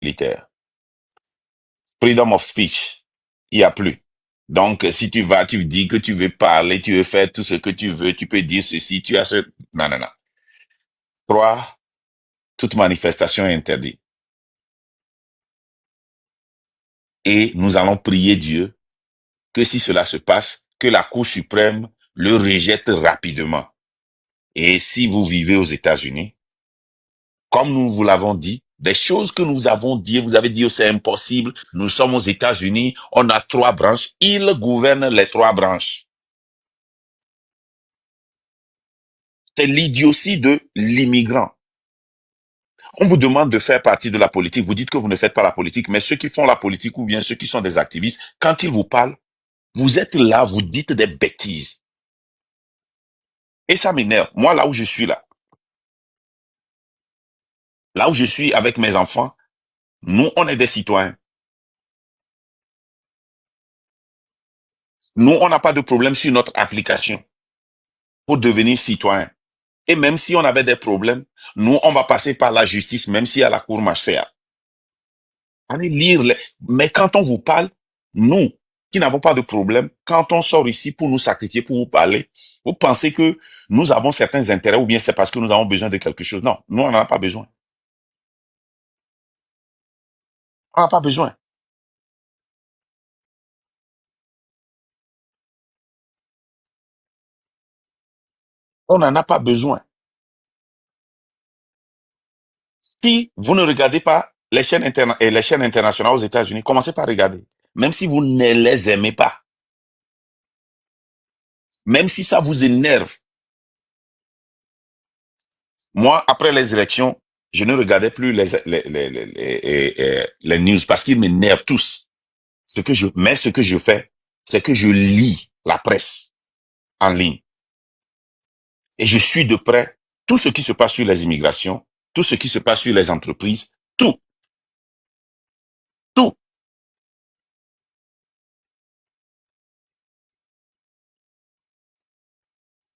militaire. Freedom of speech, il n'y a plus. Donc, si tu vas, tu dis que tu veux parler, tu veux faire tout ce que tu veux, tu peux dire ceci, tu as ce... Non, non, non. Trois, toute manifestation est interdite. Et nous allons prier Dieu que si cela se passe, que la Cour suprême le rejette rapidement. Et si vous vivez aux États-Unis, comme nous vous l'avons dit, des choses que nous avons dit, vous avez dit, oh, c'est impossible, nous sommes aux États-Unis, on a trois branches, ils gouvernent les trois branches. C'est l'idiotie de l'immigrant. On vous demande de faire partie de la politique, vous dites que vous ne faites pas la politique, mais ceux qui font la politique ou bien ceux qui sont des activistes, quand ils vous parlent, vous êtes là, vous dites des bêtises. Et ça m'énerve. Moi, là où je suis avec mes enfants, nous, on est des citoyens. Nous, on n'a pas de problème sur notre application pour devenir citoyen. Et même si on avait des problèmes, nous, on va passer par la justice, même si à la cour marche faire. Allez lire. Mais quand on vous parle, nous, qui n'avons pas de problème, quand on sort ici pour nous sacrifier, pour vous parler, vous pensez que nous avons certains intérêts ou bien c'est parce que nous avons besoin de quelque chose. Non, nous, on n'en a pas besoin. On n'en a pas besoin. On n'en a pas besoin. Si vous ne regardez pas les chaînes internationales aux États-Unis, commencez par regarder. Même si vous ne les aimez pas, même si ça vous énerve. Moi, après les élections, je ne regardais plus les news parce qu'ils m'énervent tous. Ce que je fais, c'est que je lis la presse en ligne et je suis de près tout ce qui se passe sur les immigrations, tout ce qui se passe sur les entreprises, tout, tout,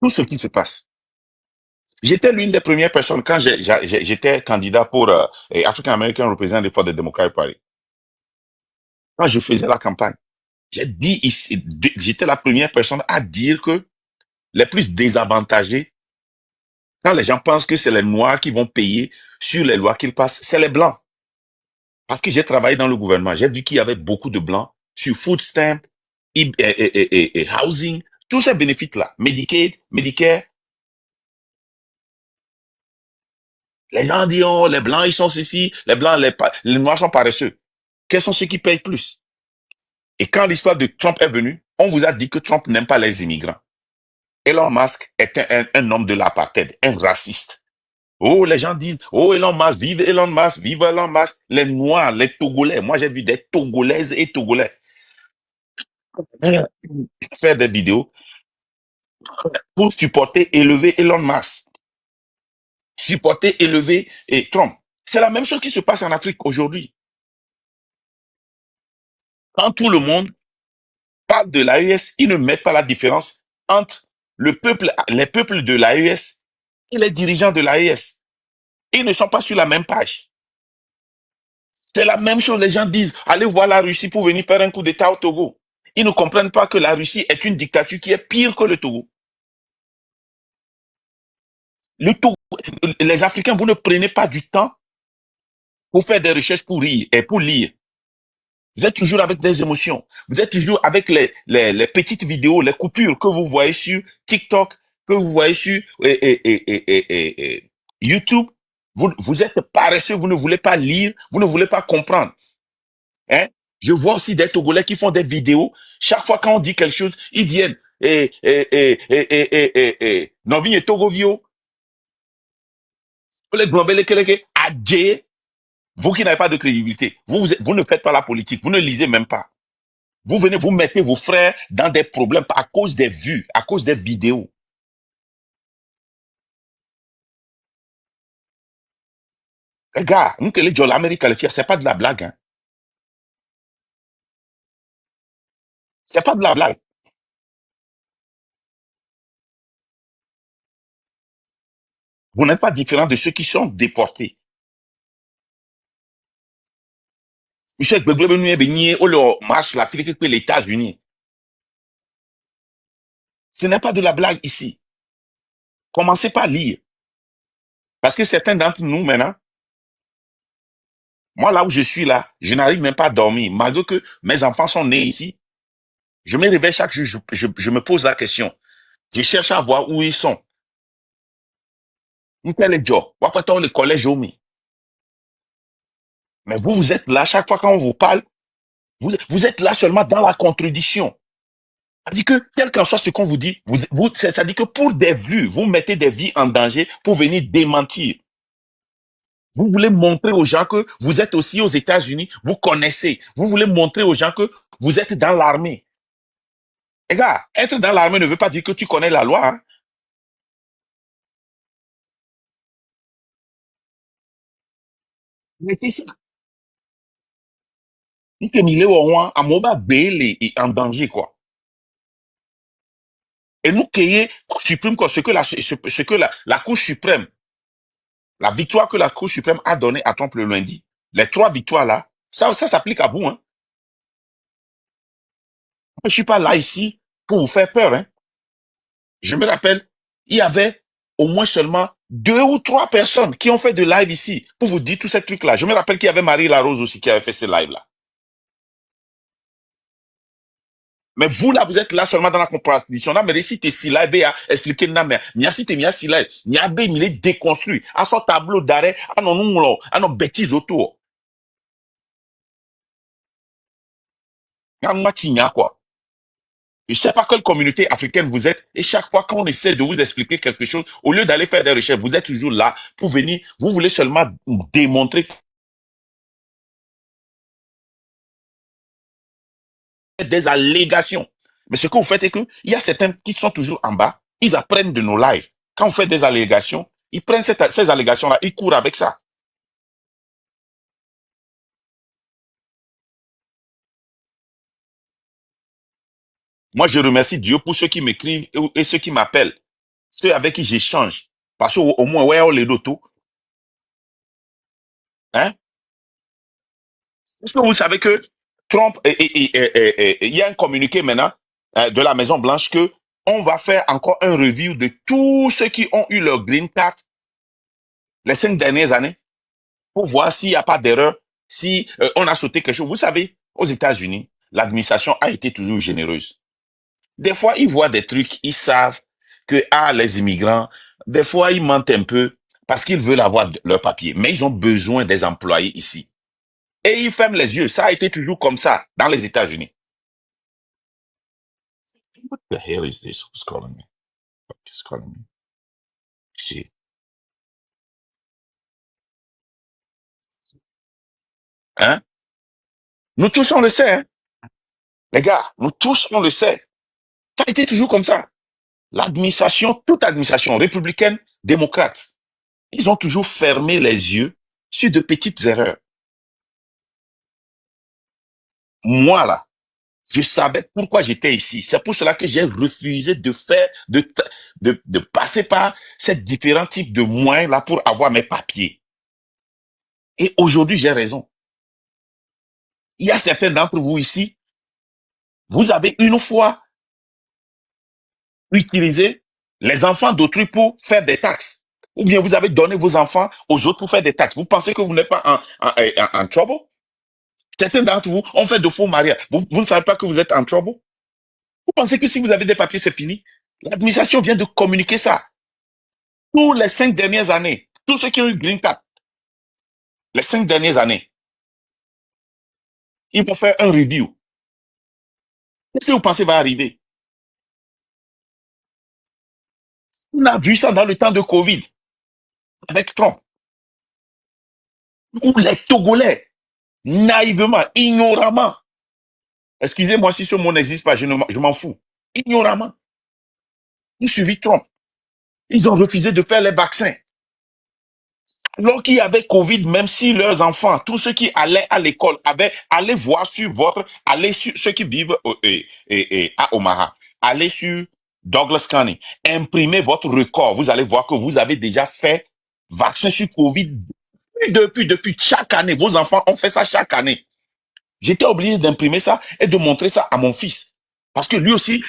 tout ce qui se passe. J'étais l'une des premières personnes quand j'étais candidat pour African American Representative for the Democratic Party. Quand je faisais la campagne, j'ai dit ici, j'étais la première personne à dire que les plus désavantagés, quand les gens pensent que c'est les Noirs qui vont payer sur les lois qu'ils passent, c'est les Blancs. Parce que j'ai travaillé dans le gouvernement, j'ai vu qu'il y avait beaucoup de Blancs sur food stamp, et housing, tous ces bénéfices-là, Medicaid, Medicare. Les gens disent, oh, les Blancs, ils sont ceci, les Blancs, les Noirs sont paresseux. Quels sont ceux qui payent plus? Et quand l'histoire de Trump est venue, on vous a dit que Trump n'aime pas les immigrants. Elon Musk est un homme de l'apartheid, un raciste. Oh, les gens disent, oh, Elon Musk, vive Elon Musk. Les Noirs, les Togolais, moi j'ai vu des Togolaises et Togolais faire des vidéos pour supporter, élever Elon Musk, supporter, élever et Trump. C'est la même chose qui se passe en Afrique aujourd'hui. Quand tout le monde parle de l'AES, ils ne mettent pas la différence entre les peuples de l'AES et les dirigeants de l'AES. Ils ne sont pas sur la même page. C'est la même chose, les gens disent, allez voir la Russie pour venir faire un coup d'État au Togo. Ils ne comprennent pas que la Russie est une dictature qui est pire que le Togo. Le Togo, les Africains, vous ne prenez pas du temps pour faire des recherches pour rire et pour lire. Vous êtes toujours avec des émotions. Vous êtes toujours avec les petites vidéos, les coupures que vous voyez sur TikTok, que vous voyez sur YouTube. Vous êtes paresseux, vous ne voulez pas lire, vous ne voulez pas comprendre. Hein? Je vois aussi des Togolais qui font des vidéos. Chaque fois qu'on dit quelque chose, ils viennent. Non, vigne Togovio. Les globales, adjé. Vous qui n'avez pas de crédibilité, vous ne faites pas la politique, vous ne lisez même pas. Vous venez, vous mettez vos frères dans des problèmes à cause des vues, à cause des vidéos. Les gars, nous que les gens l'Amérique qualifiée, c'est pas de la blague. Hein. C'est pas de la blague. Vous n'êtes pas différent de ceux qui sont déportés. Michel Gbegblé nous est béni, ou le marche l'Afrique que les États-Unis. Ce n'est pas de la blague ici. Commencez par lire. Parce que certains d'entre nous, maintenant, moi, là où je suis là, je n'arrive même pas à dormir. Malgré que mes enfants sont nés ici, je me réveille chaque jour, je me pose la question. Je cherche à voir où ils sont. Où est le job? Où est le collège Omi? Mais vous, vous êtes là, chaque fois qu'on vous parle, vous êtes là seulement dans la contradiction. C'est-à-dire que, quel qu'en soit ce qu'on vous dit, c'est-à-dire que pour des vues, vous mettez des vies en danger pour venir démentir. Vous voulez montrer aux gens que vous êtes aussi aux États-Unis, vous connaissez. Vous voulez montrer aux gens que vous êtes dans l'armée. Les gars, être dans l'armée ne veut pas dire que tu connais la loi. Hein. Mais c'est ça. Il te mis au moins à Moba Bélé et en danger, quoi. Et nous, créer suprême, quoi, ce que la Cour suprême, la victoire que la Cour suprême a donnée à Trump le lundi, les 3 victoires là, ça s'applique à vous. Hein. Je suis pas là ici pour vous faire peur. Hein. Je me rappelle, il y avait au moins seulement 2 ou 3 personnes qui ont fait de live ici pour vous dire tous ces trucs-là. Je me rappelle qu'il y avait Marie Larose aussi qui avait fait ce live-là. Mais vous, là, vous êtes là seulement dans la contradiction. Là, mais si tu es si là, à expliquer, non, mais, ni si tu es si là, ni à il est déconstruit. À son tableau d'arrêt, à nos bêtises autour. Quoi. Je ne sais pas quelle communauté africaine vous êtes, et chaque fois qu'on essaie de vous expliquer quelque chose, au lieu d'aller faire des recherches, vous êtes toujours là pour venir, vous voulez seulement démontrer des allégations. Mais ce que vous faites est que il y a certains qui sont toujours en bas, ils apprennent de nos lives. Quand vous faites des allégations, ils prennent ces allégations-là, ils courent avec ça. Moi, je remercie Dieu pour ceux qui m'écrivent et ceux qui m'appellent, ceux avec qui j'échange. Parce qu'au moins, ouais, on les doit tout. Hein? Est-ce que vous savez que Trump, il y a un communiqué maintenant de la Maison Blanche que on va faire encore un review de tous ceux qui ont eu leur green card les 5 dernières années pour voir s'il n'y a pas d'erreur, si on a sauté quelque chose. Vous savez, aux États-Unis, l'administration a été toujours généreuse. Des fois, ils voient des trucs, ils savent que les immigrants, des fois, ils mentent un peu parce qu'ils veulent avoir leur papier, mais ils ont besoin des employés ici. Et ils ferment les yeux. Ça a été toujours comme ça dans les États-Unis. What the hell is this? Who's calling me? Who's calling me? Shit. Hein? Nous tous, on le sait. Hein? Les gars, nous tous, on le sait. Ça a été toujours comme ça. L'administration, toute administration républicaine, démocrate, ils ont toujours fermé les yeux sur de petites erreurs. Moi, là, je savais pourquoi j'étais ici. C'est pour cela que j'ai refusé de faire, de passer par ces différents types de moyens là pour avoir mes papiers. Et aujourd'hui, j'ai raison. Il y a certains d'entre vous ici, vous avez une fois utilisé les enfants d'autrui pour faire des taxes. Ou bien vous avez donné vos enfants aux autres pour faire des taxes. Vous pensez que vous n'êtes pas en trouble? Certains d'entre vous ont fait de faux mariages. Vous ne savez pas que vous êtes en trouble? Vous pensez que si vous avez des papiers, c'est fini? L'administration vient de communiquer ça. Tous les 5 dernières années, tous ceux qui ont eu Green Card, les 5 dernières années, ils vont faire un review. Qu'est-ce que vous pensez va arriver? On a vu ça dans le temps de Covid, avec Trump, où les Togolais, naïvement, ignoramment, excusez-moi si ce mot n'existe pas, je m'en fous, ignoramment, ils suivi Trump. Ils ont refusé de faire les vaccins. Alors qu'il y avait Covid, même si leurs enfants, tous ceux qui allaient à l'école, avaient allé voir sur allez sur ceux qui vivent à Omaha, allez sur Douglas County, imprimez votre record. Vous allez voir que vous avez déjà fait vaccin sur Covid depuis chaque année. Vos enfants ont fait ça chaque année. J'étais obligé d'imprimer ça et de montrer ça à mon fils. Parce que lui aussi,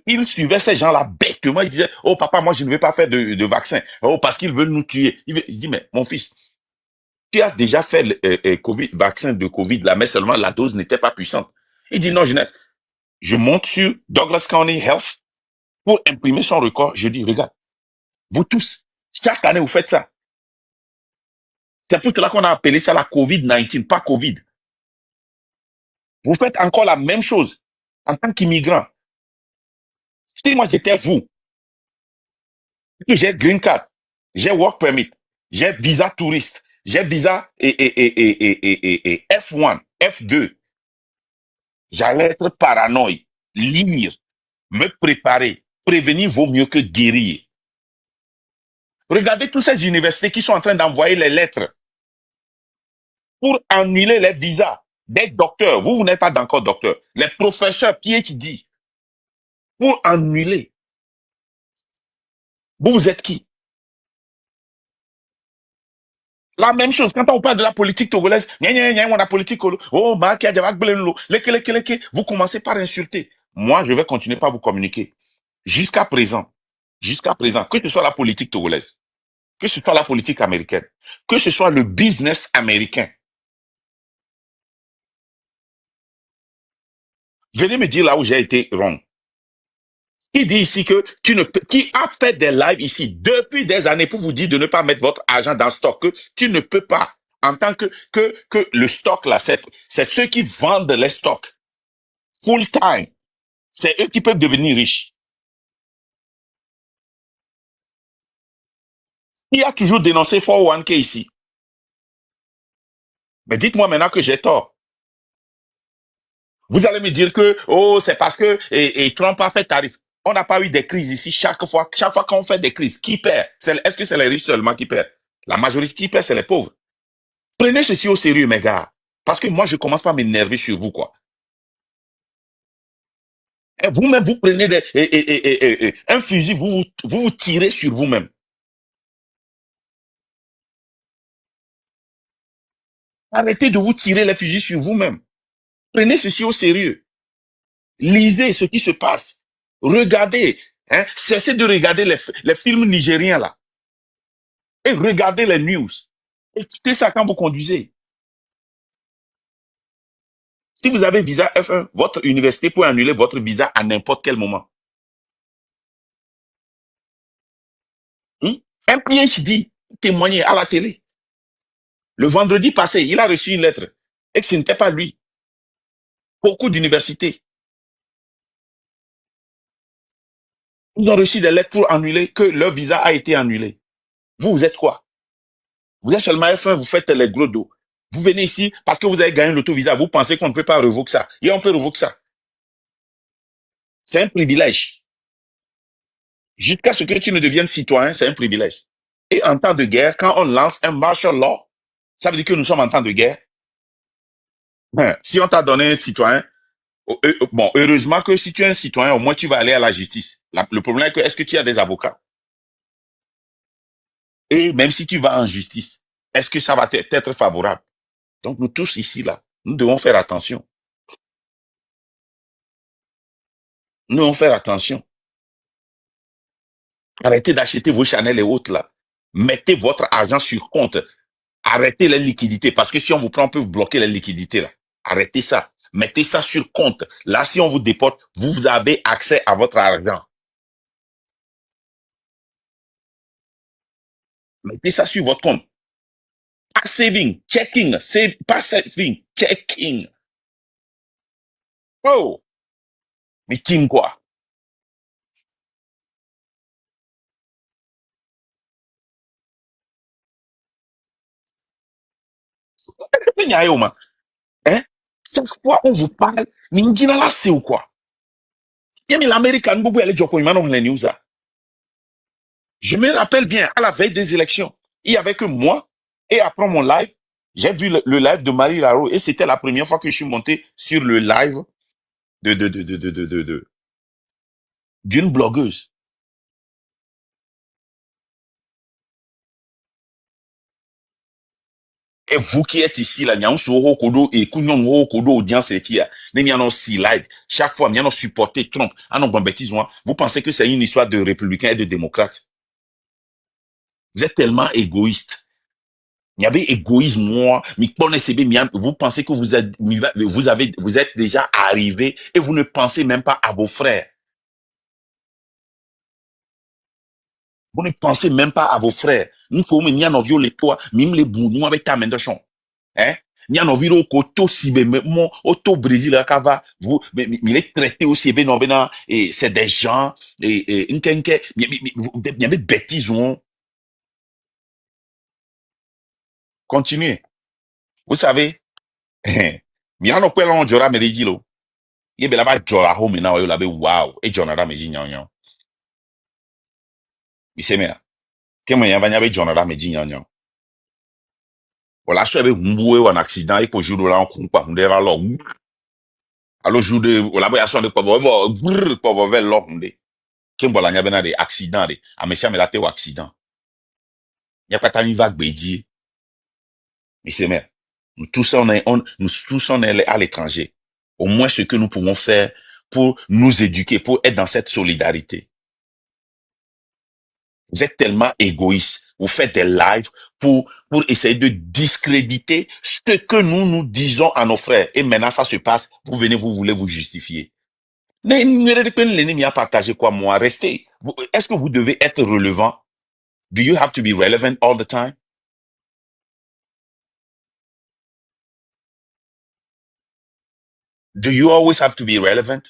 il suivait ces gens-là bêtement. Il disait, oh papa, moi je ne vais pas faire de vaccin. Oh, parce qu'ils veulent nous tuer. Il se dit, mais mon fils, tu as déjà fait le COVID, vaccin de COVID, là, mais seulement la dose n'était pas puissante. Il dit, non, je monte sur Douglas County Health pour imprimer son record. Je dis, regarde, vous tous, chaque année, vous faites ça. C'est pour cela qu'on a appelé ça la COVID-19, pas COVID. Vous faites encore la même chose en tant qu'immigrant. Si moi j'étais vous, j'ai green card, j'ai work permit, j'ai visa touriste, j'ai visa et F1, F2, j'allais être paranoïe, lire, me préparer. Prévenir vaut mieux que guérir. Regardez toutes ces universités qui sont en train d'envoyer les lettres pour annuler les visas des docteurs. Vous n'êtes pas encore docteur. Les professeurs PhD pour annuler. Vous êtes qui? La même chose, quand on parle de la politique togolaise, la politique, oh, vous commencez par insulter. Moi, je vais continuer par vous communiquer. Jusqu'à présent, que ce soit la politique togolaise, que ce soit la politique américaine, que ce soit le business américain, venez me dire là où j'ai été wrong. Il dit ici que tu ne peux, qui a fait des lives ici depuis des années pour vous dire de ne pas mettre votre argent dans le stock, que tu ne peux pas, en tant que le stock là, c'est ceux qui vendent les stocks full time. C'est eux qui peuvent devenir riches. Qui a toujours dénoncé 401k ici? Mais dites-moi maintenant que j'ai tort. Vous allez me dire que, oh, c'est parce que et Trump a fait tarif. On n'a pas eu des crises ici chaque fois qu'on fait des crises. Qui perd? Est-ce que c'est les riches seulement qui perdent? La majorité qui perd, c'est les pauvres. Prenez ceci au sérieux, mes gars. Parce que moi, je commence pas à m'énerver sur vous, quoi. Et vous-même, vous prenez un fusil, vous tirez sur vous-même. Arrêtez de vous tirer les fusils sur vous-même. Prenez ceci au sérieux. Lisez ce qui se passe. Regardez. Hein, cessez de regarder les films nigériens, là. Et regardez les news. Écoutez ça quand vous conduisez. Si vous avez visa F1, votre université peut annuler votre visa à n'importe quel moment. Un PhD témoigné à la télé. Le vendredi passé, il a reçu une lettre et que ce n'était pas lui. Beaucoup d'universités, ils ont reçu des lettres pour annuler, que leur visa a été annulé. Vous êtes quoi? Vous êtes seulement F1, vous faites les gros dos. Vous venez ici parce que vous avez gagné l'autovisa, vous pensez qu'on ne peut pas revoquer ça. Et on peut revoquer ça. C'est un privilège. Jusqu'à ce que tu ne deviennes citoyen, c'est un privilège. Et en temps de guerre, quand on lance un martial law, ça veut dire que nous sommes en temps de guerre. Si on t'a donné un citoyen, bon, heureusement que si tu es un citoyen, au moins tu vas aller à la justice. Le problème est que est-ce que tu as des avocats? Et même si tu vas en justice, est-ce que ça va t'être favorable? Donc nous tous ici, là, nous devons faire attention. Nous devons faire attention. Arrêtez d'acheter vos Chanel et autres là. Mettez votre argent sur compte. Arrêtez les liquidités. Parce que si on vous prend, on peut vous bloquer les liquidités là. Arrêtez ça. Mettez ça sur compte. Là, si on vous déporte, vous avez accès à votre argent. Mettez ça sur votre compte. Pas saving, checking, save, pas saving, checking. Oh, mais team quoi? Hein? Chaque fois on vous parle, Ningina là c'est ou quoi? Il y a l'Américain, beaucoup elle est les news. Je me rappelle bien, à la veille des élections, il y avait que moi, et après mon live, j'ai vu le live de Marie Laro, et c'était la première fois que je suis monté sur le live d'une blogueuse. Et vous qui êtes ici, là, nyang shou kodo et kunyon ho kodo audience et qui a, ne m'y en si live. Chaque fois, m'y en supporté Trump. Ah non, bon bêtise, moi. Vous pensez que c'est une histoire de républicains et de démocrates? Vous êtes tellement égoïste. Il y avait égoïsme, moi. Vous pensez que vous êtes déjà arrivé et vous ne pensez même pas à vos frères. Vous ne pensez même pas à vos frères. Nous pouvons n'y en les poids, même les bouts, nous avec ta main de champ. Hein? N'y en a au koto sibe, mon, auto Brésil, là, kava, vous, mais il est traité aussi, ben, non, ben, non, et c'est des gens, et, nke, il y avait des bêtises, on, continuez. Vous savez, il y en a pas là, on jora, mais les dit, là, il y a là-bas, jora, home, now, il y a là-bas, wow, et jonara, mais dit, nyan, il s'est mis, que moi, il y avait jonara, mais dit, nyan. Voilà, je suis avec un accident, et pour jouer là, on compte pas, on est là, alors, jour de, la boya son de pauvre, brrr, pauvre, vel, l'or, Kimbola nya bena de accident de, amesia me late ou accident. Nya pas tani vague bédier. Mais c'est merde. Nous tous on est à l'étranger. Au moins ce que nous pouvons faire pour nous éduquer, pour être dans cette solidarité. Vous êtes tellement égoïste. Vous faites des lives pour essayer de discréditer ce que nous disons à nos frères. Et maintenant, ça se passe. Vous venez, vous voulez vous justifier. L'ennemi a partagé quoi, moi? Restez. Est-ce que vous devez être relevant? Do you have to be relevant all the time? Do you always have to be relevant?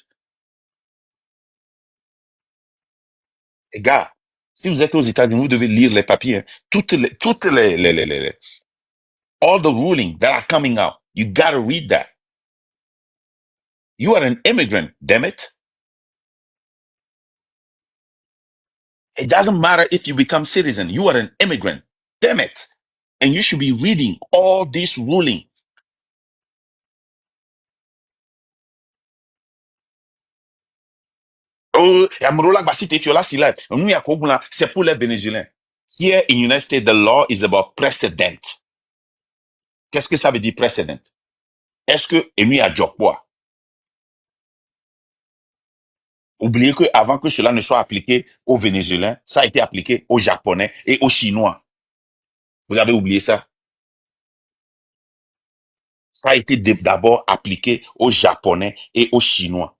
Et gars, si vous êtes aux États-Unis, vous devez lire les papiers. Hein. Toutes les, all the rulings that are coming out. You gotta read that. You are an immigrant, damn it. It doesn't matter if you become citizen. You are an immigrant, damn it. And you should be reading all this ruling. Oh, Amrola Basite Fiola Sila. C'est pour les Vénézuéliens. Here in United States, the law is about precedent. Qu'est-ce que ça veut dire precedent? Est-ce que Emi a Jokwa? Oubliez que avant que cela ne soit appliqué aux Vénézuéliens, ça a été appliqué aux Japonais et aux Chinois. Vous avez oublié ça? Ça a été d'abord appliqué aux Japonais et aux Chinois.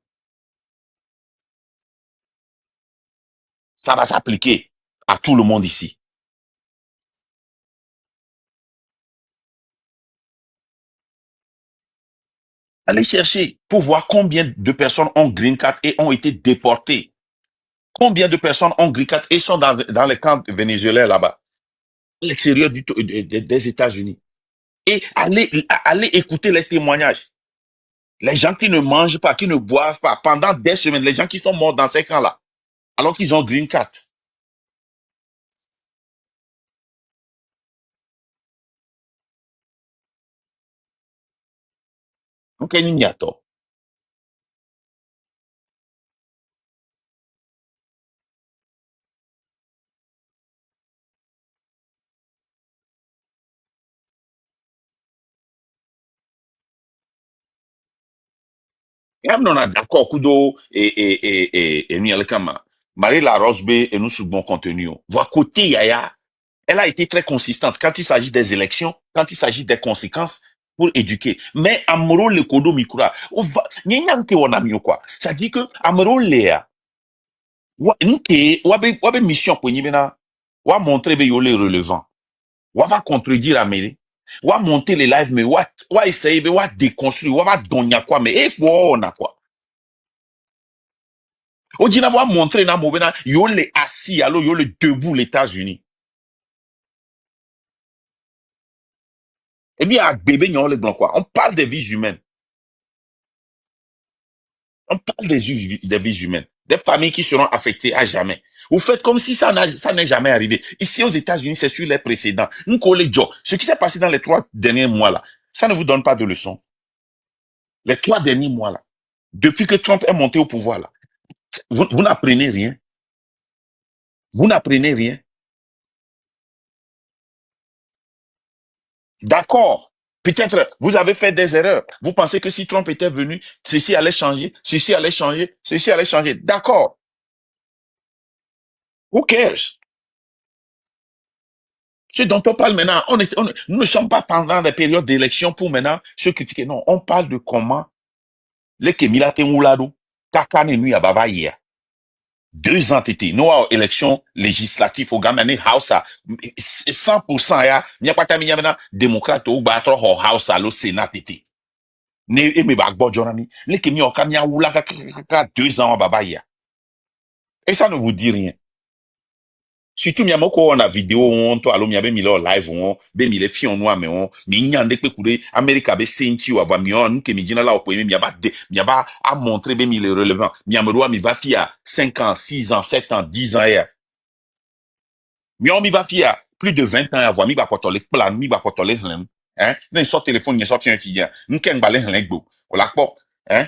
Ça va s'appliquer à tout le monde ici. Allez chercher pour voir combien de personnes ont green card et ont été déportées. Combien de personnes ont green card et sont dans les camps vénézuéliens là-bas, à l'extérieur des États-Unis. Et allez écouter les témoignages. Les gens qui ne mangent pas, qui ne boivent pas pendant des semaines, les gens qui sont morts dans ces camps-là, alors qu'ils ont green card. Donc, il y a tort. Et on a d'accord, Kudo et Miel Kama. Marie La Rosbe et nous sur bon contenu. Voir côté Yaya, elle a été très consistante quand il s'agit des élections, quand il s'agit des conséquences pour éduquer. Mais Amoro le Kodo Mikura, nyenyanke wanamio quoi. Ça dit que Amoro Léa, wabe mission pour Nibena, wa montrer be yole relevant. Wa va contredire Amélie. Wa monter les lives, mais wa essayer, wa déconstruire, wa va donner quoi, mais on a quoi. Ojina va montrer na mobena, yo le assis, alors yo le debout les États-Unis. Eh bien, à bébé, nyon le blanc quoi. On parle des vies humaines. On parle des vies humaines. Des familles qui seront affectées à jamais. Vous faites comme si ça n'est jamais arrivé. Ici, aux États-Unis, c'est sur les précédents. Nous, collègues, ce qui s'est passé dans les 3 derniers mois là, ça ne vous donne pas de leçon. Les 3 derniers mois là, depuis que Trump est monté au pouvoir là, vous n'apprenez rien. Vous n'apprenez rien. D'accord. Peut-être vous avez fait des erreurs. Vous pensez que si Trump était venu, ceci allait changer, ceci allait changer, ceci allait changer. D'accord. Who cares? Ce dont on parle maintenant, nous ne sommes pas pendant des périodes d'élection pour maintenant se critiquer. Non, on parle de comment les Kemila Temoulado, Takane Nui Ababa hier. 2 ans tété, nous avons élection législative au Gamane House, 100%, ya, n'y pas terminé maintenant, démocrate ou battre au House, au Sénat tété. Ne, et me bagbo jonami, les Kemia au Kamia ou la 2 ans Ababa hier. Et ça ne vous dit rien. Surtout miamo ko on a vidéo on to alo miabe mi lo live on be mi le fi on wa me on mi nyande pe kure America be senti wa ba mi on ke mi jina la o po mi miaba a montrer be mi le relevant mi amero mi va fi à 5 ans 6 ans 7 ans 10 ans hier mi on mi va fi à plus de 20 ans avoir mi ba kotole plan mi ba kotole hlen hein ne so téléphone ni so ti un fi ya nken gba le hlen gbo o la po hein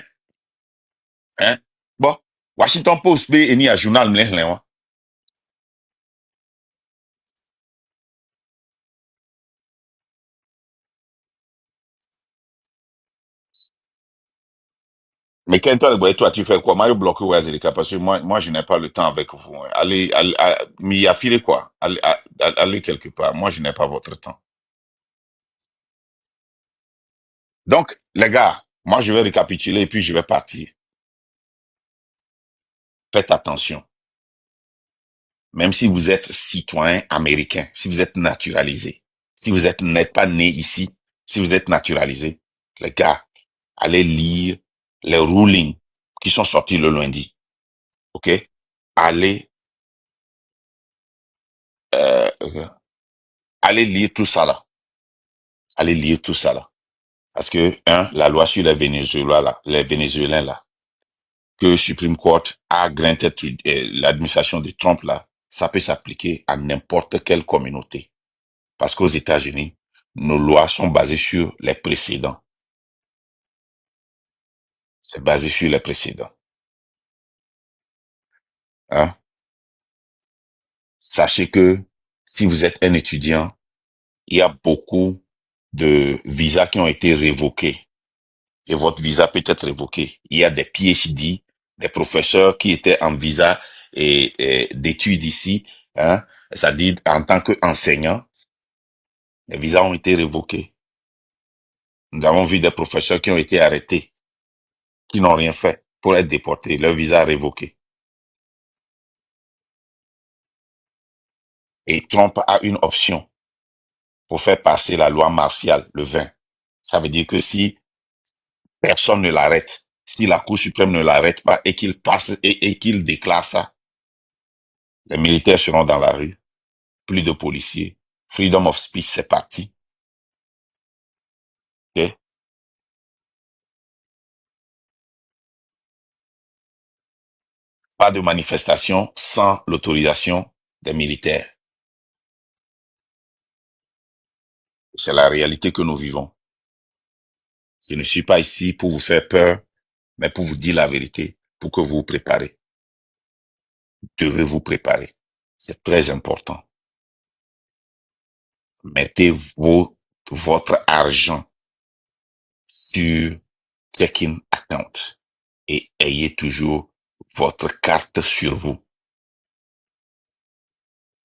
hein bon Washington Post be eni a journal me hlen. Mais quand toi, tu fais quoi? Mario bloqué ou Azelika? Parce que moi, je n'ai pas le temps avec vous. M'y affiler quoi? Allez quelque part. Moi, je n'ai pas votre temps. Donc, les gars, moi, je vais récapituler et puis je vais partir. Faites attention. Même si vous êtes citoyen américain, si vous êtes naturalisé, si vous n'êtes pas né ici, si vous êtes naturalisé, les gars, allez lire les rulings qui sont sortis le lundi. OK? Allez, euh, allez lire tout ça là. Allez lire tout ça là. Parce que, la loi sur les Vénézuéliens là, que Supreme Court a granté l'administration de Trump là, ça peut s'appliquer à n'importe quelle communauté. Parce qu'aux États-Unis, nos lois sont basées sur les précédents. C'est basé sur les précédents. Hein? Sachez que si vous êtes un étudiant, il y a beaucoup de visas qui ont été révoqués et votre visa peut être révoqué. Il y a des PhD, des professeurs qui étaient en visa et d'études ici, hein, c'est-à-dire en tant qu'enseignants, les visas ont été révoqués. Nous avons vu des professeurs qui ont été arrêtés, qui n'ont rien fait pour être déportés, leur visa révoqué. Et Trump a une option pour faire passer la loi martiale le 20. Ça veut dire que si personne ne l'arrête, si la Cour suprême ne l'arrête pas et qu'il passe et qu'il déclare ça, les militaires seront dans la rue, plus de policiers. Freedom of speech, c'est parti. Ok? Pas de manifestation sans l'autorisation des militaires. C'est la réalité que nous vivons. Je ne suis pas ici pour vous faire peur, mais pour vous dire la vérité, pour que vous vous préparez. Vous devez vous préparer. C'est très important. Mettez votre argent sur checking account et ayez toujours votre carte sur vous.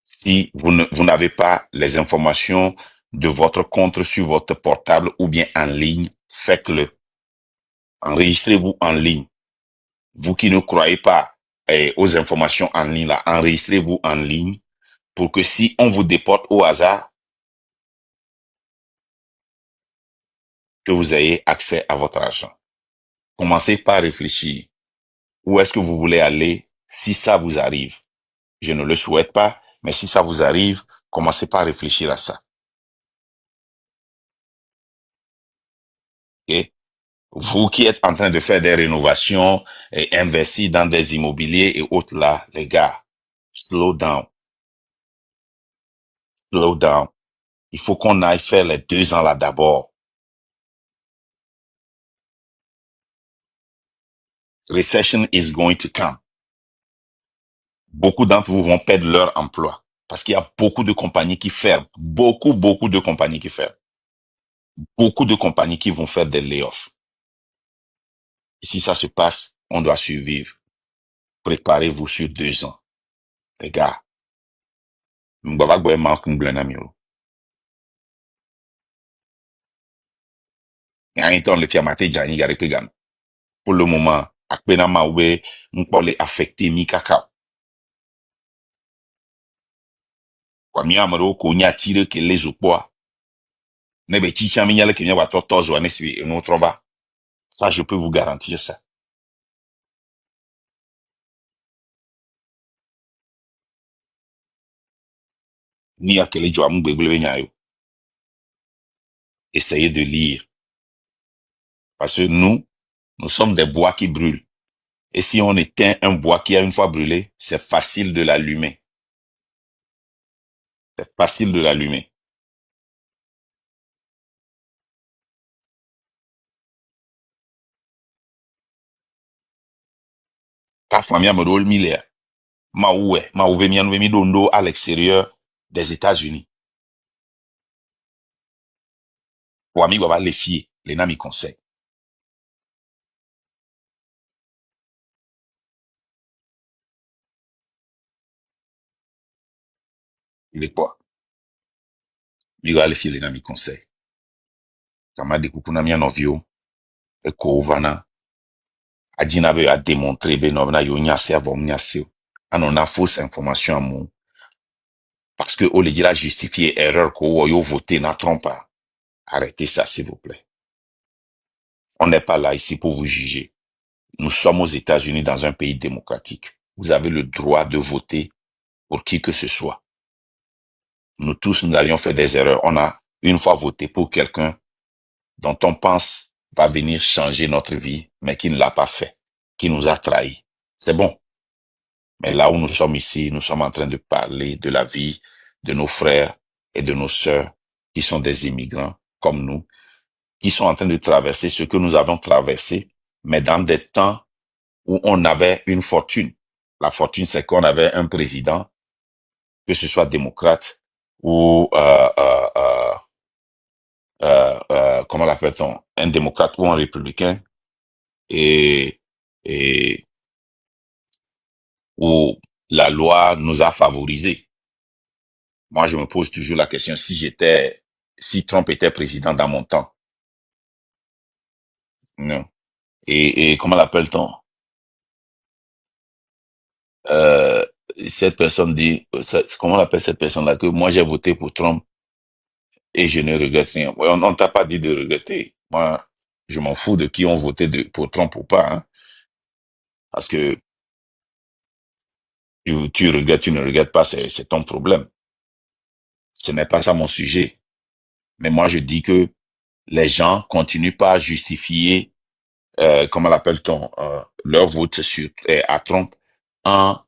Si vous n'avez pas les informations de votre compte sur votre portable ou bien en ligne, faites-le. Enregistrez-vous en ligne. Vous qui ne croyez pas aux informations en ligne, là, enregistrez-vous en ligne pour que si on vous déporte au hasard, que vous ayez accès à votre argent. Commencez par réfléchir. Où est-ce que vous voulez aller si ça vous arrive? Je ne le souhaite pas, mais si ça vous arrive, commencez par réfléchir à ça. Et vous qui êtes en train de faire des rénovations et investir dans des immobiliers et autres là, les gars, slow down, slow down. Il faut qu'on aille faire les 2 ans là d'abord. Recession is going to come. Beaucoup d'entre vous vont perdre leur emploi parce qu'il y a beaucoup de compagnies qui ferment. Beaucoup de compagnies qui ferment. beaucoup de compagnies qui vont faire des layoffs. Et si ça se passe, on doit survivre. Préparez-vous sur 2 ans. Les gars, m'baba gbe manque m'blena mio. Et en temps, le fiamate jani gare pegan. Pour le moment, akpena mawe, m'pole affecté mi cacao. Kwa mi amaro ko nya tire que les opoa. Nebe chicha mi nyale que mi wa totozo anesi et notre bas. Ça, je peux vous garantir ça. Ni à quel jour essayez de lire. Parce que nous sommes des bois qui brûlent. Et si on éteint un bois qui a une fois brûlé, c'est facile de l'allumer. C'est facile de l'allumer. Parfois, mi amero mille. Ma ouve mi anouve mi dondo à l'extérieur des États-Unis. Pour ami, va les fier. Les nami conseil. Il est quoi? Il va les fier les nami conseil. Kama de kupuna mi anovio. E ko vana. Adina be a démontré be no na yo nyase avom nyase. Anon a fausse information à mon. Parce que au lieu de la justifier erreur ko yo voté na trompa. Arrêtez ça, s'il vous plaît. On n'est pas là ici pour vous juger. Nous sommes aux États-Unis dans un pays démocratique. Vous avez le droit de voter pour qui que ce soit. Nous tous, nous avions fait des erreurs. On a une fois voté pour quelqu'un dont on pense va venir changer notre vie, mais qui ne l'a pas fait, qui nous a trahis. C'est bon. Mais là où nous sommes ici, nous sommes en train de parler de la vie de nos frères et de nos sœurs qui sont des immigrants comme nous, qui sont en train de traverser ce que nous avons traversé, mais dans des temps où on avait une fortune. La fortune, c'est qu'on avait un président, que ce soit démocrate ou, comment l'appelle-t-on, un démocrate ou un républicain, et, et où la loi nous a favorisés. Moi, je me pose toujours la question, si Trump était président dans mon temps, non. Et comment l'appelle-t-on? Euh, Cette personne dit, comment on appelle cette personne-là, que moi j'ai voté pour Trump et je ne regrette rien. Ouais, on ne t'a pas dit de regretter. Moi, je m'en fous de qui ont voté pour Trump ou pas, hein, parce que tu regrettes, tu ne regrettes pas, c'est ton problème. Ce n'est pas ça mon sujet. Mais moi, je dis que les gens continuent pas à justifier, comment l'appelle-t-on, leur vote à Trump en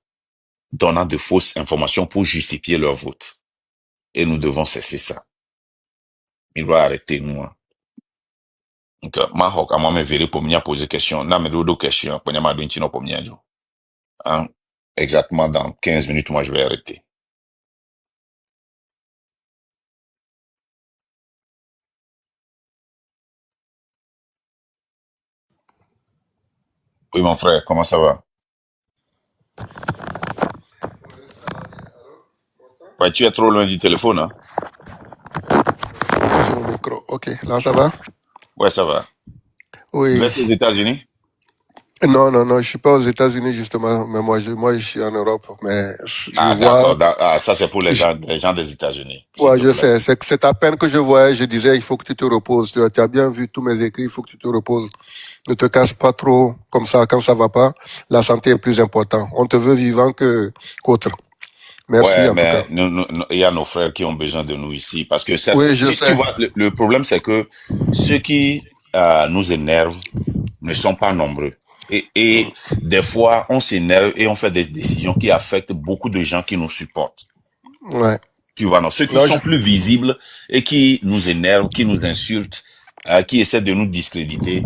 donnant de fausses informations pour justifier leur vote. Et nous devons cesser ça. Il doit arrêter, nous. Hein. Donc, moi, me verrai pour me poser question. Na me dodo question, pour me dire pour me dire. Hein? Exactement dans 15 minutes, moi, je vais arrêter. Oui, mon frère, comment ça va? Ouais, tu es trop loin du téléphone, hein? C'est mon micro. Ok, là ça va? Ouais, ça va. Vous Oui. êtes aux États-Unis? Non, non, non, je suis pas aux États-Unis justement, mais moi, je suis en Europe. Mais je Ah, vois, d'accord. Ça, c'est pour les gens des États-Unis, s'il ouais, te je plaît. sais, c'est à peine que je voyais, je disais, il faut que tu te reposes. Tu as bien vu tous mes écrits, il faut que tu te reposes. Ne te casse pas trop comme ça quand ça va pas. La santé est plus importante. On te veut vivant qu'autre. Merci Ouais, en tout cas. mais il y a nos frères qui ont besoin de nous ici. Parce que Oui, je tu sais. vois, le problème, c'est que ceux qui nous énervent ne sont pas nombreux. Et des fois, on s'énerve et on fait des décisions qui affectent beaucoup de gens qui nous supportent. Ouais. Tu vois, non, ceux qui Non, sont plus visibles et qui nous énervent, qui nous insultent, qui essaient de nous discréditer,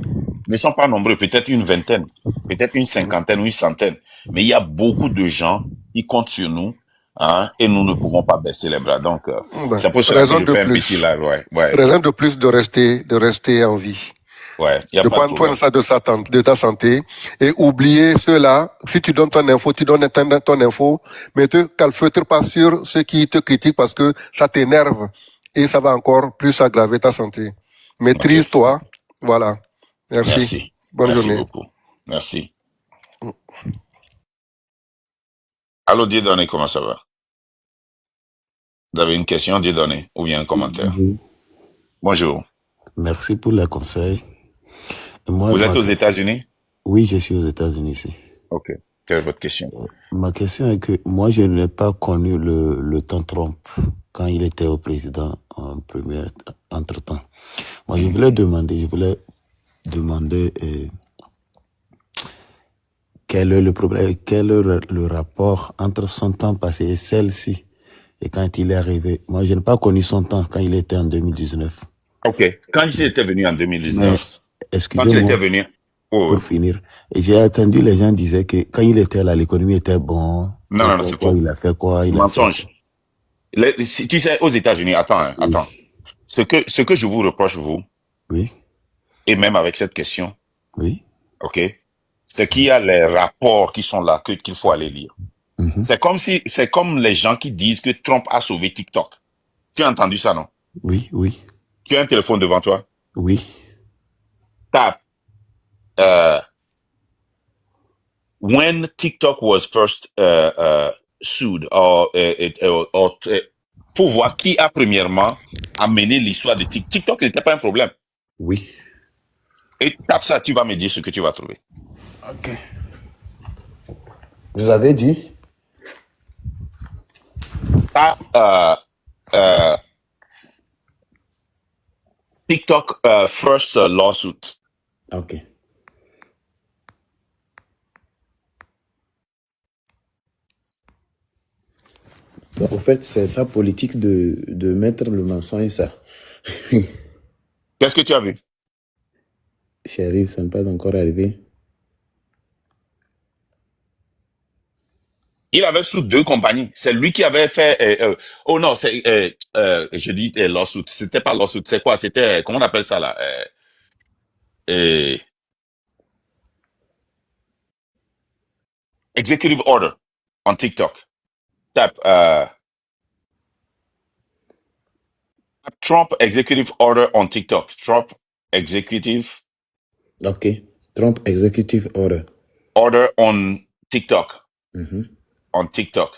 ne sont pas nombreux. Peut-être une vingtaine, peut-être une cinquantaine ou une centaine. Mais il y a beaucoup de gens qui comptent sur nous hein, et nous ne pouvons pas baisser les bras. Donc, Ben, c'est pour cela que raison je de fais un petit plus. live. Ouais, Raison de plus de rester en vie. ouais, il n'y a De pas de prendre soin problème. de ta santé et oublier ceux-là. Si tu donnes ton info, tu donnes ton info, mais te calfeutre pas sur ceux qui te critiquent parce que ça t'énerve et ça va encore plus aggraver ta santé. Ok, Maîtrise-toi. Voilà. Merci. merci. Bonne Merci journée. beaucoup. Merci. Allô, Dieudonné, comment ça va? Vous avez une question, Dieudonné, ou bien un commentaire? Bonjour. Bonjour. Merci pour les conseils. Et moi, Vous êtes ma aux question... États-Unis? Oui, je suis aux États-Unis ici. Ok. Quelle est votre question? Ma question est que moi, je n'ai pas connu le temps Trump quand il était au président en premier entre-temps. Moi, je voulais demander quel est le problème, quel est le rapport entre son temps passé et celle-ci et quand il est arrivé. Moi, je n'ai pas connu son temps quand il était en 2019. Ok. Quand il était venu en Mais, 2019, quand il excusez-moi, était venu... Oh, pour finir. Et j'ai entendu les gens disaient que quand il était là, l'économie était bon. non, c'est Quoi, faux. il a fait quoi, il a fait Mensonge. quoi. Tu sais, aux États-Unis, attends. Oui. Ce que je vous reproche, vous, Oui. et même avec cette question, Oui. ok, c'est qu'il y a les rapports qui sont là, qu'il faut aller lire. Mhm. C'est comme les gens qui disent que Trump a sauvé TikTok. Tu as entendu ça, non? Oui. Oui. Tu as un téléphone devant toi? Oui. Tape, when TikTok was first sued, pour voir qui a premièrement amené l'histoire de TikTok. TikTok n'était pas un problème. Oui. Et tape ça, tu vas me dire ce que tu vas trouver. Ok. Vous avez dit? Tape TikTok first lawsuit. Ok. Bon, au fait, c'est sa politique de mettre le mensonge, ça. Qu'est-ce que tu as vu? Chérie, ça n'est pas encore arrivé. Il avait sous 2 compagnies. C'est lui qui avait fait... oh non, c'est... je dis lawsuit. C'était pas lawsuit. C'est quoi? C'était... Comment on appelle ça là? Executive order on TikTok. Tape Trump executive order on TikTok. Trump executive Ok. Trump executive order. order on TikTok. Mhm. On TikTok.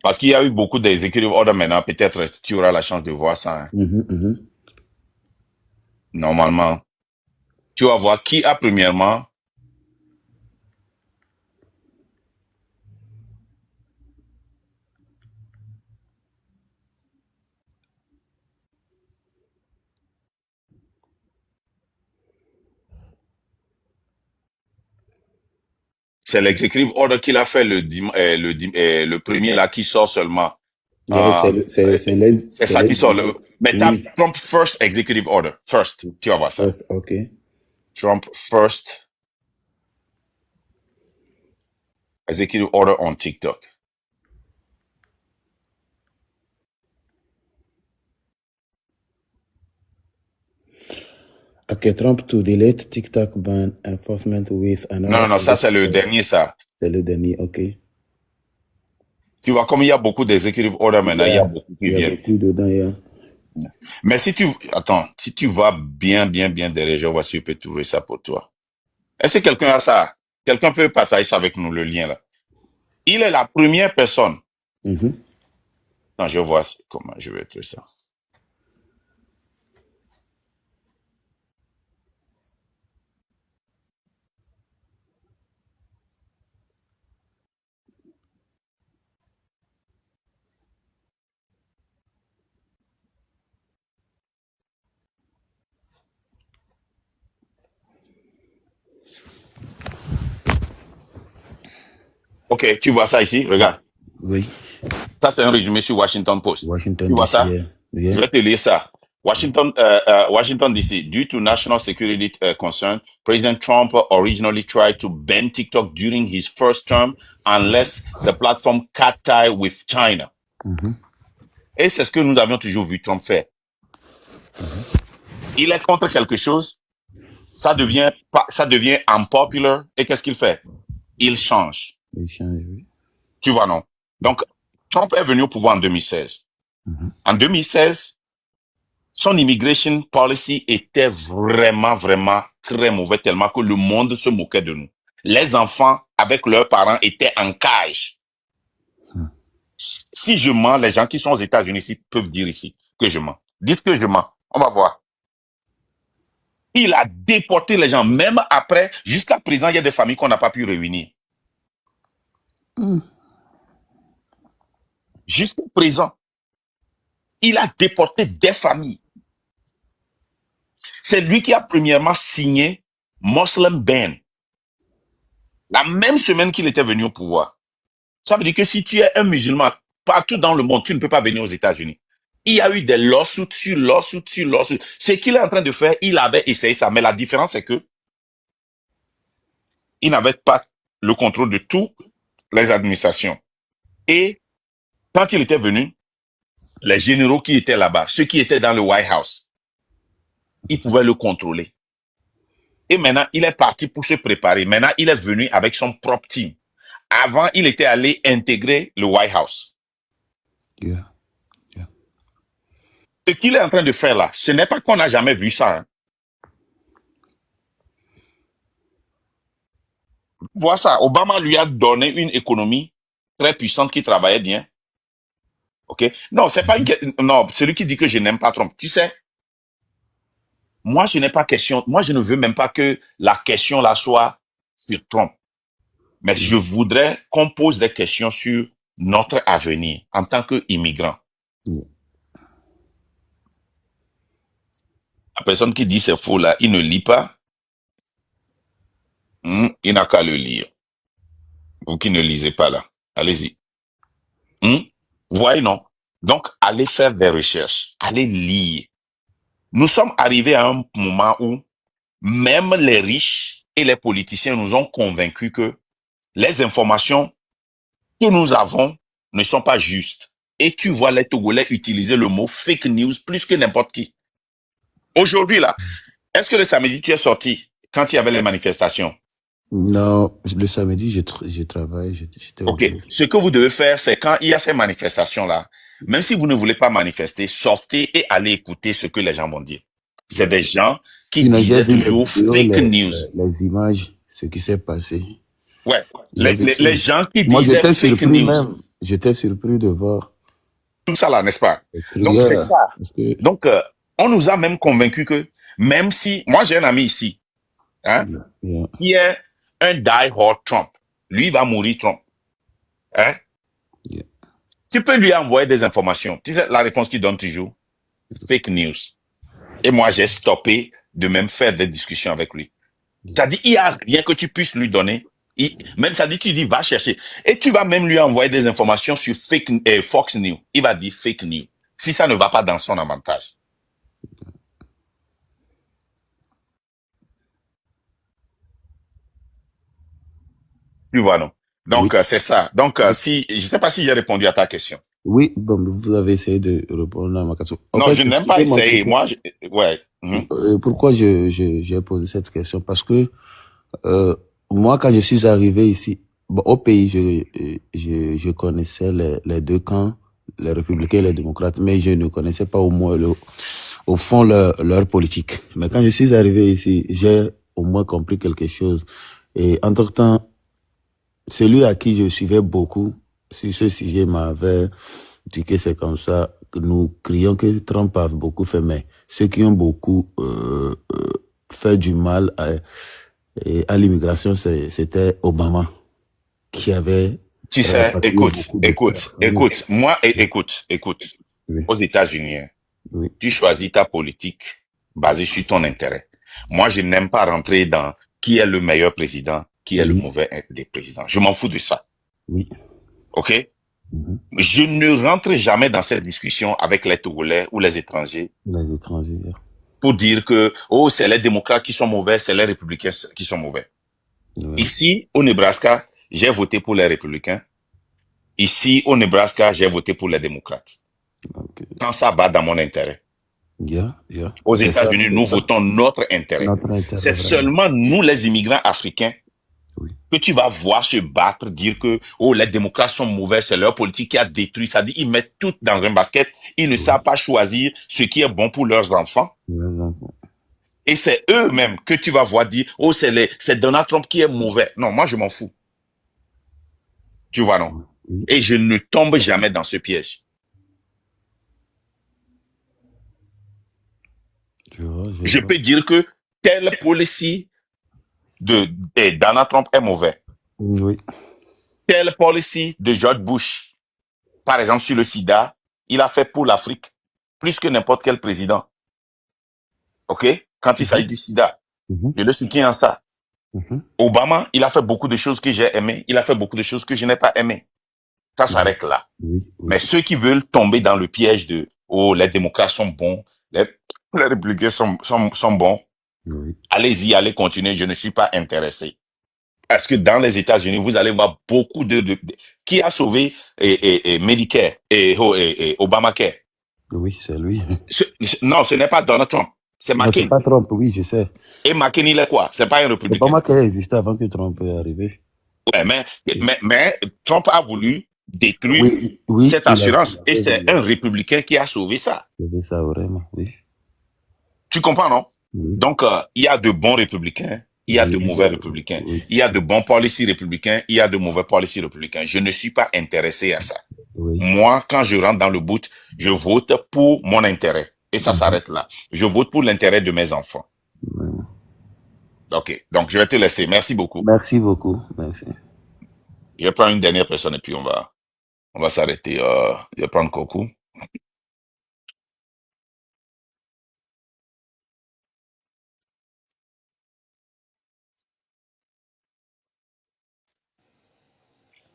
Parce qu'il y a eu beaucoup d'executive order maintenant. Peut-être tu auras la chance de voir ça. Hein. Mhm, mhm. Normalement. Tu vas voir qui a premièrement c'est l'executive order qu'il a fait le premier là qui sort seulement. Yeah, C'est ça qui sort. Mais tape oui. Trump first executive order. First. Tu vas voir ça. First, ok. Trump first executive order on TikTok. Ok, Trump to delete TikTok ban enforcement with another. Non, ça c'est le dernier ça. C'est le dernier, ok. Tu vois, comme il y a beaucoup d'executive order maintenant, il y a beaucoup qui Il y a viennent. beaucoup dedans, yeah. Mais si tu vas bien derrière, je vois si je peux trouver ça pour toi. Est-ce que quelqu'un a ça? Quelqu'un peut partager ça avec nous, le lien là. Il est la première personne. Mhm. Non, je vois comment je vais trouver ça. Ok, tu vois ça ici? Regarde. Oui. Ça, c'est un résumé sur Washington Post. Washington Tu vois DC, ça? yeah. Je vais te lire ça. Washington D.C. Due to national security concern, President Trump originally tried to ban TikTok during his first term unless the platform cut tie with China. Et c'est ce que nous avions toujours vu Trump faire. Il est contre quelque chose, ça devient unpopular, et qu'est-ce qu'il fait? Il change. Oui. Tu vois, non? Donc, Trump est venu au pouvoir en 2016. En 2016, son immigration policy était vraiment, vraiment très mauvais, tellement que le monde se moquait de nous. Les enfants, avec leurs parents, étaient en cage. Si je mens, les gens qui sont aux États-Unis ici peuvent dire ici que je mens. Dites que je mens. On va voir. Il a déporté les gens. Même après, jusqu'à présent, il y a des familles qu'on n'a pas pu réunir. Jusqu'à présent, il a déporté des familles. C'est lui qui a premièrement signé Muslim Ban. La même semaine qu'il était venu au pouvoir. Ça veut dire que si tu es un musulman partout dans le monde, tu ne peux pas venir aux États-Unis. Il y a eu des lawsuits sur lawsuits sur lawsuits. Ce qu'il est en train de faire, il avait essayé ça. Mais la différence, c'est que il n'avait pas le contrôle de toutes les administrations. Et quand il était venu, les généraux qui étaient là-bas, ceux qui étaient dans le White House, ils pouvaient le contrôler. Et maintenant, il est parti pour se préparer. Maintenant, il est venu avec son propre team. Avant, il était allé intégrer le White House. Yeah. Ce qu'il est en train de faire là, ce n'est pas qu'on n'a jamais vu ça. Hein. Vois ça, Obama lui a donné une économie très puissante qui travaillait bien. Ok? Non, c'est pas non, celui qui dit que je n'aime pas Trump. Tu sais, moi, je n'ai pas question. Moi, je ne veux même pas que la question là soit sur Trump. Mais je voudrais qu'on pose des questions sur notre avenir en tant qu'immigrant. La personne qui dit c'est faux là, il ne lit pas. Il n'a qu'à le lire. Vous qui ne lisez pas là, allez-y. Voyez, non? Donc, allez faire des recherches, allez lire. Nous sommes arrivés à un moment où même les riches et les politiciens nous ont convaincus que les informations que nous avons ne sont pas justes. Et tu vois les Togolais utiliser le mot fake news plus que n'importe qui. Aujourd'hui, là, est-ce que le samedi, tu es sorti quand il y avait les manifestations? Non, le samedi, je travaille, j'étais au Ok. boulot. Ce que vous devez faire, c'est quand il y a ces manifestations-là, même si vous ne voulez pas manifester, sortez et allez écouter ce que les gens vont dire. C'est des gens qui Sinon, j'ai disaient vu les toujours vidéos, fake news. les images, ce qui s'est passé. Ouais. J'ai vu tout. Les gens qui Moi, disaient j'étais fake surpris news. même. J'étais surpris de voir. Tout ça là, n'est-ce pas? les Donc, c'est crieurs, ça. parce que- Donc, on nous a même convaincus que même si, moi j'ai un ami ici, hein, Yeah. qui est un die-hard Trump. Lui, il va mourir Trump. Hein? Yeah. Tu peux lui envoyer des informations. Tu sais la réponse qu'il donne toujours? Fake news. Et moi, j'ai stoppé de même faire des discussions avec lui. Ça dit, il n'y a rien que tu puisses lui donner. Même ça dit, tu dis, va chercher. Et tu vas même lui envoyer des informations sur Fox News. Il va dire fake news. Si ça ne va pas dans son avantage. Tu vois, non? Donc, Oui. c'est ça. Donc, si, je sais pas si j'ai répondu à ta question. Oui, bon, vous avez essayé de répondre à ma question. En Non, fait, je n'aime pas excusez-moi, essayer. Moi, ouais. pourquoi j'ai posé cette question? Parce que moi, quand je suis arrivé ici, bon, au pays, je connaissais les deux camps, les républicains et les démocrates, mais je ne connaissais pas au moins au fond leur politique. Mais quand je suis arrivé ici, j'ai au moins compris quelque chose. Et entre-temps, celui à qui je suivais beaucoup sur ce sujet m'avait dit que c'est comme ça que nous crions que Trump a beaucoup fait, mais ceux qui ont beaucoup fait du mal à l'immigration, c'était Obama qui avait Tu sais, rapatrié écoute. beaucoup de Moi, écoute. Oui. Aux États-Unis, hein, Oui. tu choisis ta politique basée sur ton intérêt. Moi, je n'aime pas rentrer dans qui est le meilleur président, qui est le mauvais des présidents. Je m'en fous de ça. Oui. OK? Je ne rentre jamais dans cette discussion avec les Togolais ou les étrangers Les étrangers. pour dire que, oh, c'est les démocrates qui sont mauvais, c'est les républicains qui sont mauvais. Ouais. Ici, au Nebraska, j'ai voté pour les républicains. Ici, au Nebraska, j'ai voté pour les démocrates. Okay. Quand ça va dans mon intérêt. Yeah, yeah. Aux C'est États-Unis, nous votons notre intérêt. Notre intérêt, C'est vraiment. seulement nous, les immigrants africains, Oui. que tu vas voir se battre, dire que oh, les démocrates sont mauvais, c'est leur politique qui a détruit. Ça dit, ils mettent tout dans un basket. Ils ne savent pas choisir ce qui est bon pour leurs enfants. Les enfants. Et c'est eux-mêmes que tu vas voir dire, oh, c'est Donald Trump qui est mauvais. Non, moi, je m'en fous. Tu vois, non? Oui. Et je ne tombe jamais dans ce piège. Je peux dire que telle policy de Donald Trump est mauvais. Oui. Telle policy de George Bush, par exemple sur le sida, il a fait pour l'Afrique plus que n'importe quel président. OK? Quand il s'agit du sida, je le soutiens en ça. Obama, il a fait beaucoup de choses que j'ai aimées. Il a fait beaucoup de choses que je n'ai pas aimées. Ça s'arrête là. Oui. Mais ceux qui veulent tomber dans le piège de « Oh, les démocrates sont bons, les républicains sont bons Oui. », allez-y, allez continuer. Je ne suis pas intéressé. Parce que dans les États-Unis, vous allez voir beaucoup de qui a sauvé Medicare et Obamacare. Oui, c'est lui. Non, ce n'est pas Donald Trump. C'est Non, McCain. c'est pas Trump, oui, je sais. Et McCain, il est quoi? C'est pas un républicain. Obamacare existait avant que Trump arrive. Ouais, mais Trump a voulu détruire oui, cette assurance. Et c'est un républicain qui a sauvé ça. Sauvé ça vraiment, oui. Tu comprends, non? Oui. Donc, il y a de bons républicains, il y a de mauvais républicains. Oui. Il y a de bons policies républicains, il y a de mauvais policies républicains. Je ne suis pas intéressé à ça. Oui. Moi, quand je rentre dans le boot, je vote pour mon intérêt. Et ça s'arrête là. Je vote pour l'intérêt de mes enfants. Oui. OK. Donc, je vais te laisser. Merci beaucoup. Merci beaucoup. Merci. Je vais prendre une dernière personne et puis on va s'arrêter. Je vais prendre Coco.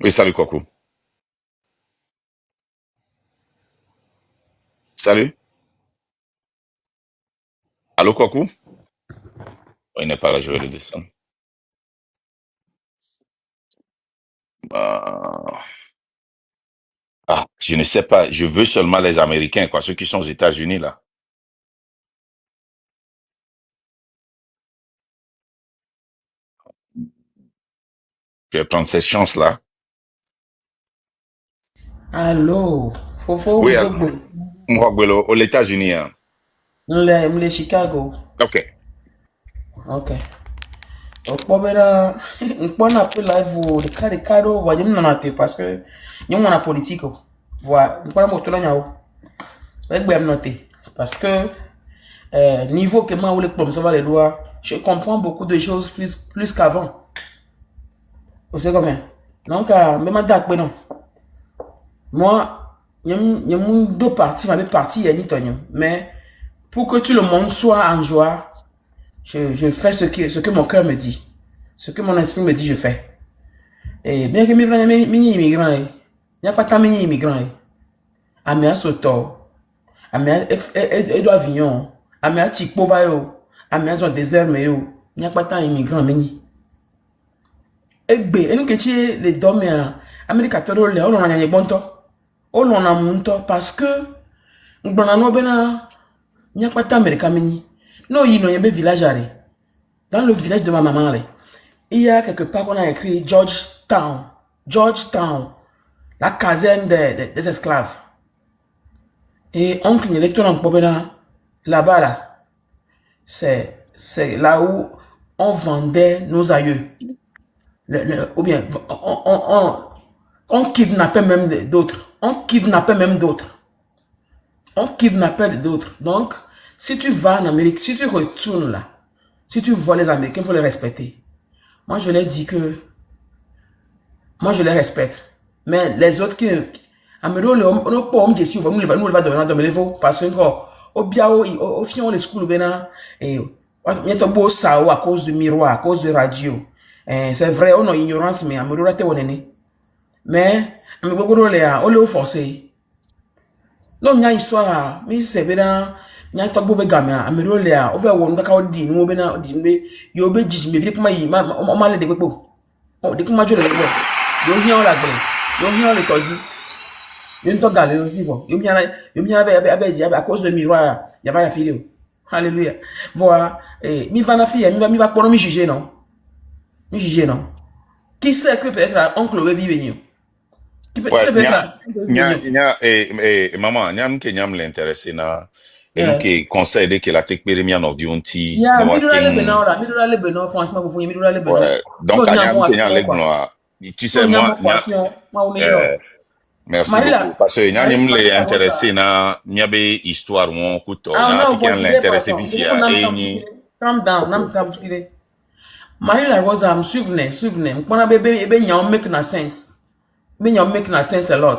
Oui, salut Coco. Salut. Allô Coco? Il n'est pas là, je vais le descendre. Je ne sais pas. Je veux seulement les Américains, quoi, ceux qui sont aux États-Unis, là. Je vais prendre cette chance-là. Allô, Fofo Oui, Mdogbe, Mwagbelo, aux États-Unis, hein. mle Chicago. OK. Ok. Okpobera, nkpona pe live wo de kado voye mna te parce que nyom na politique o. Voilà, nkpona moto la nyao. Egbe am noté parce que niveau que moi ou les comme ça va les doigts, je comprends beaucoup de choses plus qu'avant. Vous savez combien? Donc même à date non. Moi, nyom deux parties, ma partie est ni tonyo, mais pour que tout le monde soit en joie, je fais ce que mon cœur me dit. Ce que mon esprit me dit, je fais. Et bien que mes immigrants, il n'y a pas tant d'immigrants. Amia Soto, Amia Edouard Vignon, Amia Tikpo Vayo, Amia Zon Désert Meyo, il n'y a pas tant d'immigrants. Egbe, et nous que tu les dormes à Amérique catholique, on en a un bon temps. On en a un temps parce que nous avons il n'y a pas tant d'Américains. Non, il y a un village. Dans le village de ma maman, il y a quelque part qu'on a écrit Georgetown. Georgetown. La caserne des esclaves. Et on cligne les tours là-bas, là. C'est là où on vendait nos aïeux. Ou bien, on kidnappait même d'autres. On kidnappait même d'autres. On kidnappait d'autres. Donc, si tu vas en Amérique, si tu retournes là, si tu vois les Américains, il faut les respecter. Moi, je leur dis que moi, je les respecte. Mais les autres qui Américains, on n'a pas homme qui est nous va donner parce que encore au biao au fion les schools bena et il y a beau ça à cause du miroir, à cause de radio. C'est vrai, on a ignorance mais Américains te wonene. mais ame gbogbo le a ole forcé no nya histoire mi se be na nya to gbo be gamia ame le a o fe wo nka ka di nu be na di be yo be ji me fi kuma yi ma le de gbo o de kuma jo le gbo yo hian la gbe yo hian le toju yo nto gale yo si fo yo mi be ji à cause de miroir ya ba ya fi le alléluia voilà mi va na fi mi va pour mi juger non qui sait que peut-être oncle be vivre qui Ouais, sait peut-être maman, nyam ke nyam l'intéressé na, et nous qui conseille de que la tekbere mia no dionti, yeah, no midora le benon, franchement, vous voyez, midora le benon. ouais. Donc, Non, nyam ke nyam quoi. l'egnoa. Tu sais, Non, moi, merci Marila, beaucoup. Parce que nyam Marila, l'intéressé na, nyabe histoire won kuto, ah na non, africain bon, l'intéressé vifia, et ni, calm down, nam kam tukile. Marila Rosa, me souvenez. Mpona bebe nyam make na sense. Be nyam make na sense a lot.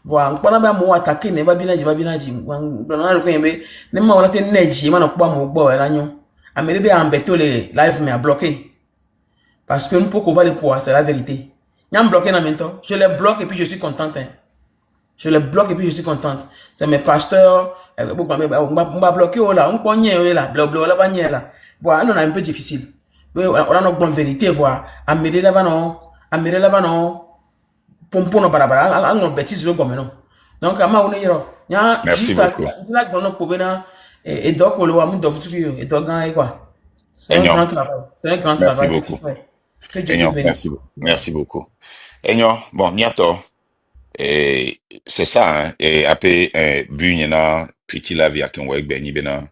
Voilà, mpona ba mo attaquer ne ba binaji. Mpona le kembe, ne ma wala te neji, ma no kwa mo gbo la nyon. Amele be ambeto le live me a bloqué. Parce que nous pouvons voir les poids, c'est la vérité. Nyam bloqué na mento, je les bloque et puis je suis contente. Hein. Je les bloque et puis je suis contente. C'est mes pasteurs, on m'a bloqué là, on pogne là, blabla là, bagne là. Voilà, non, un peu difficile. On a notre bonne vérité, voilà. Amédée là-bas non. Pompon no barabara, on bêtise le comme non. Donc, ama on est là. Nya merci juste beaucoup. là dans notre problème et donc on le amu doit tout et donc et quoi. C'est un grand travail. C'est un grand travail que tu fais. Que Dieu te bénisse. Merci beaucoup. Enyo, bon, niato. Et c'est ça, hein. Et après, Bunyana, petit la vie à Kenwek Benny Bena.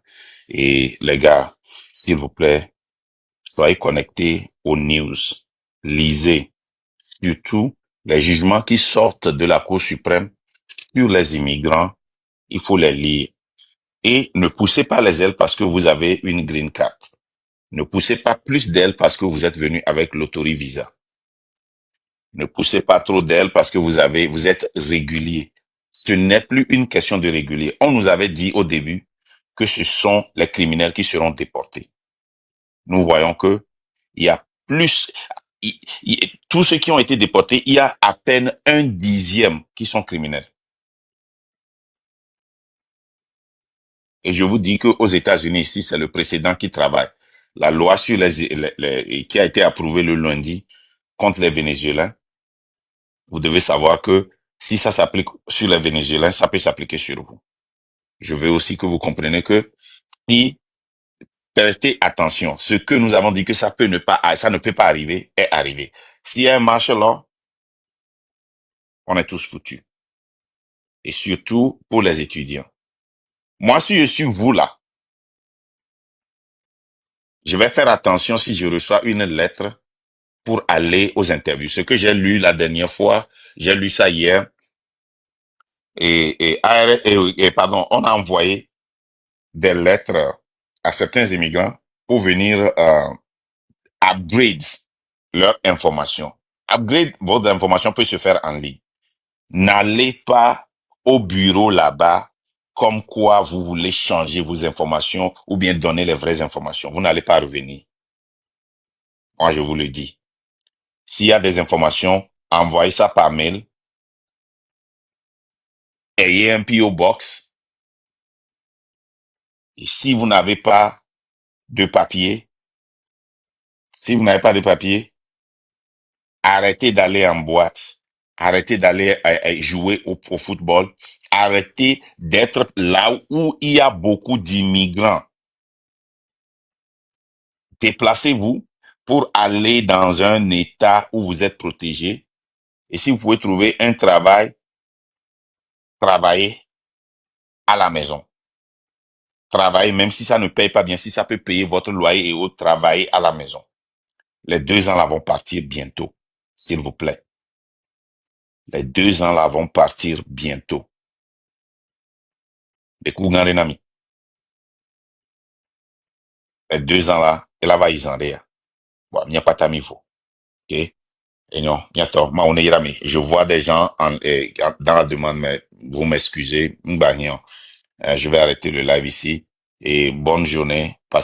Et les gars, s'il vous plaît, soyez connectés aux news. Lisez surtout les jugements qui sortent de la Cour suprême sur les immigrants. Il faut les lire. Et ne poussez pas les ailes parce que vous avez une green card. Ne poussez pas plus d'ailes parce que vous êtes venu avec l'autori visa. Ne poussez pas trop d'ailes parce que vous êtes régulier. Ce n'est plus une question de régulier. On nous avait dit au début que ce sont les criminels qui seront déportés. Nous voyons que il y a plus, tous ceux qui ont été déportés, il y a à peine 1/10 qui sont criminels. Et je vous dis qu'aux États-Unis, ici, c'est le précédent qui travaille. La loi sur qui a été approuvée le lundi contre les Vénézuéliens, vous devez savoir que si ça s'applique sur les Vénézuéliens, ça peut s'appliquer sur vous. Je veux aussi que vous compreniez que si prêtez attention, ce que nous avons dit que ça ne peut pas arriver, est arrivé. S'il y a un martial law, on est tous foutus. Et surtout pour les étudiants. Moi, si je suis vous là, je vais faire attention si je reçois une lettre pour aller aux interviews. Ce que j'ai lu la dernière fois, j'ai lu ça hier, et pardon, on a envoyé des lettres à certains immigrants pour venir upgrade leur information. Upgrade votre information peut se faire en ligne. N'allez pas au bureau là-bas comme quoi vous voulez changer vos informations ou bien donner les vraies informations. Vous n'allez pas revenir. Moi, je vous le dis. S'il y a des informations, envoyez ça par mail. Ayez un PO Box. Et si vous n'avez pas de papier, arrêtez d'aller en boîte. Arrêtez d'aller jouer au football. Arrêtez d'être là où il y a beaucoup d'immigrants. Déplacez-vous pour aller dans un état où vous êtes protégé. Et si vous pouvez trouver un travail, travaillez à la maison. Travaillez, même si ça ne paye pas bien, si ça peut payer votre loyer et autres, travaillez à la maison. Les 2 ans là vont partir bientôt, s'il vous plaît. Les 2 ans là vont partir bientôt. Les 2 ans là, et là va y en dire. Bon, il n'y a pas de niveau. Ok? Et non, je vois des gens dans la demande, mais vous m'excusez, je vais arrêter le live ici et bonne journée.